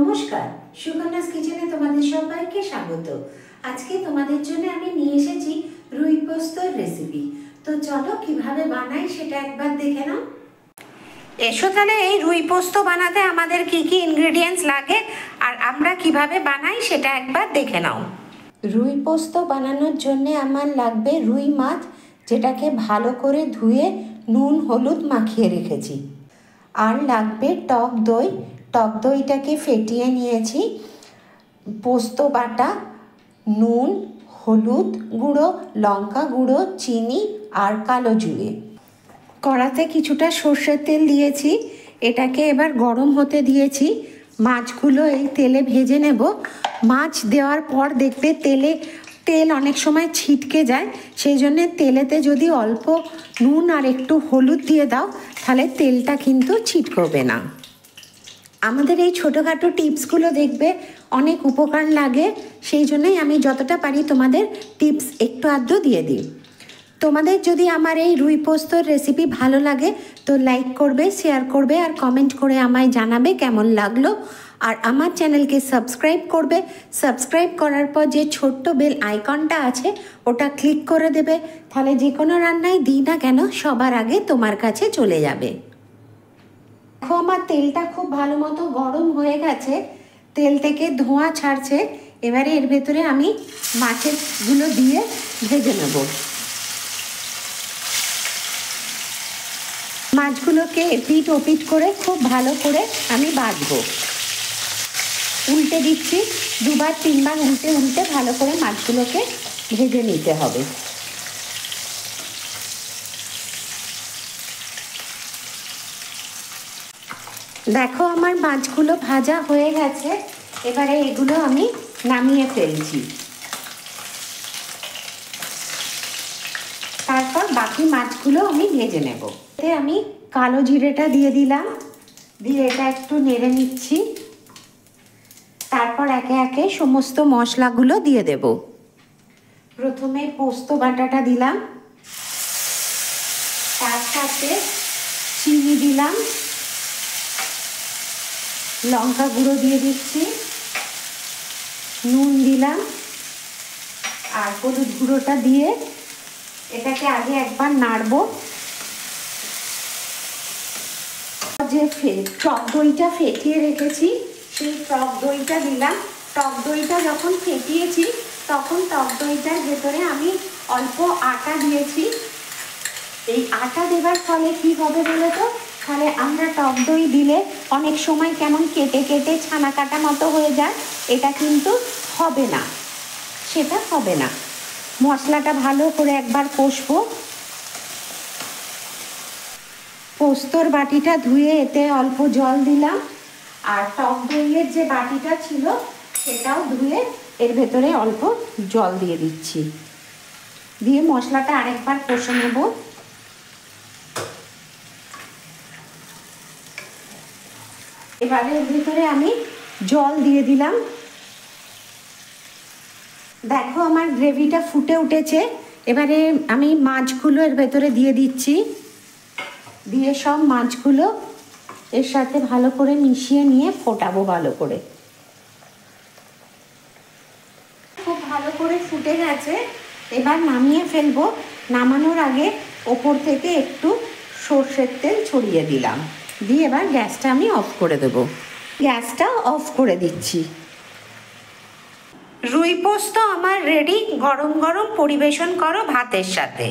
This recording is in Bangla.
নমস্কার, সুকন্যাস কিচেনে তোমাদের সবাইকে স্বাগত। আজকে তোমাদের জন্য আমি নিয়ে এসেছি রুই পোস্তর রেসিপি। তো চলো কিভাবে বানাই সেটা একবার দেখে নাও। এসো তাহলে এই রুই পোস্ত বানাতে আমাদের কি কি ইনগ্রেডিয়েন্টস লাগে আর আমরা কিভাবে বানাই সেটা একবার দেখে নাও। রুই পোস্ত বানানোর জন্য আমার লাগবে রুই মাছ, যেটাকে ভালো করে ধুয়ে নুন হলুদ মাখিয়ে রেখেছি। আর লাগবে টক দই, টক দইটাকে ফেটিয়ে নিয়েছি, পোস্ত বাটা, নুন, হলুদ গুঁড়ো, লঙ্কা গুঁড়ো, চিনি আর কালো জিরে। কড়াতে কিছুটা সর্ষের তেল দিয়েছি, এটাকে এবার গরম হতে দিয়েছি। মাছগুলো এই তেলে ভেজে নেব। মাছ দেওয়ার পর দেখবে তেল অনেক সময় ছিটকে যায়, সেই জন্যে তেলেতে যদি অল্প নুন আর একটু হলুদ দিয়ে দাও তাহলে তেলটা কিন্তু ছিটকবে না। আমাদের এই ছোটোখাটো টিপসগুলো দেখবে অনেক উপকার লাগে, সেই জন্যই আমি যতটা পারি তোমাদের টিপস একটু আধটু দিয়ে দিই। তোমাদের যদি আমার এই রুই পোস্তর রেসিপি ভালো লাগে তো লাইক করবে, শেয়ার করবে আর কমেন্ট করে আমায় জানাবে কেমন লাগলো। আর আমার চ্যানেলকে সাবস্ক্রাইব করবে। সাবস্ক্রাইব করার পর যে ছোট্ট বেল আইকনটা আছে ওটা ক্লিক করে দেবে, তাহলে যে কোনো রান্নায় দিই না কেন সবার আগে তোমার কাছে চলে যাবে। দেখো আমার তেলটা খুব ভালো মতো গরম হয়ে গেছে, তেল থেকে ধোঁয়া ছাড়ছে। এবারে এর ভেতরে আমি মাছেরগুলো দিয়ে ভেজে নেব। মাছগুলোকে এপিট ওপিট করে খুব ভালো করে আমি ভাজবো। উল্টে দিচ্ছি, দুবার তিনবার উল্টে উল্টে ভালো করে মাছগুলোকে ভেজে নিতে হবে। দেখো আমার মাছগুলো ভাজা হয়ে গেছে, এবারে এগুলো আমি নামিয়ে ফেলছি। তারপর বাকি মাছগুলো আমি ভেজে নেব। এতে আমি কালো জিরেটা দিয়ে দিলাম, দিয়ে এটা একটু নেড়ে নিচ্ছি। তারপর একে একে সমস্ত মশলাগুলো দিয়ে দেব। প্রথমে পোস্ত বাটাটা দিলাম, তার সাথে চিনি দিলাম, লঙ্কা গুঁড়ো দিয়ে দিচ্ছি, নুন দিলাম আর হলুদ গুঁড়োটা দিয়ে এটাকে আগে একবার নাড়বো। যে টক দইটা ফেটিয়ে রেখেছি সেই টক দইটা দিলাম। টক দইটা যখন ফেটিয়েছি তখন টক দইটার ভেতরে আমি অল্প আটা দিয়েছি। এই আটা দেবার ফলে কি হবে বলো তো, তাহলে আমরা টক দই দিলে অনেক সময় কেমন কেটে কেটে ছানা কাটা মতো হয়ে যায়, এটা কিন্তু হবে না, সেটা হবে না। মশলাটা ভালো করে একবার কষবো। পোস্তর বাটিটা ধুয়ে এতে অল্প জল দিলাম, আর টক দইয়ের যে বাটিটা ছিল সেটাও ধুয়ে এর ভেতরে অল্প জল দিয়ে দিচ্ছি, দিয়ে মশলাটা আরেকবার কষে নেব। এবারে এর ভিতরে আমি জল দিয়ে দিলাম। দেখো আমার গ্রেভিটা ফুটে উঠেছে, এবারে আমি মাছগুলো এর ভেতরে দিয়ে দিচ্ছি, দিয়ে সব মাছগুলো এর সাথে ভালো করে মিশিয়ে নিয়ে ফোটাবো ভালো করে। খুব ভালো করে ফুটে গেছে, এবার নামিয়ে ফেলবো। নামানোর আগে ওপর থেকে একটু সর্ষের তেল ছড়িয়ে দিলাম, দিয়ে এবার গ্যাসটা আমি অফ করে দেবো। গ্যাসটা অফ করে দিচ্ছি। রুই পোস্ত আমার রেডি, গরম গরম পরিবেশন করো ভাতের সাথে।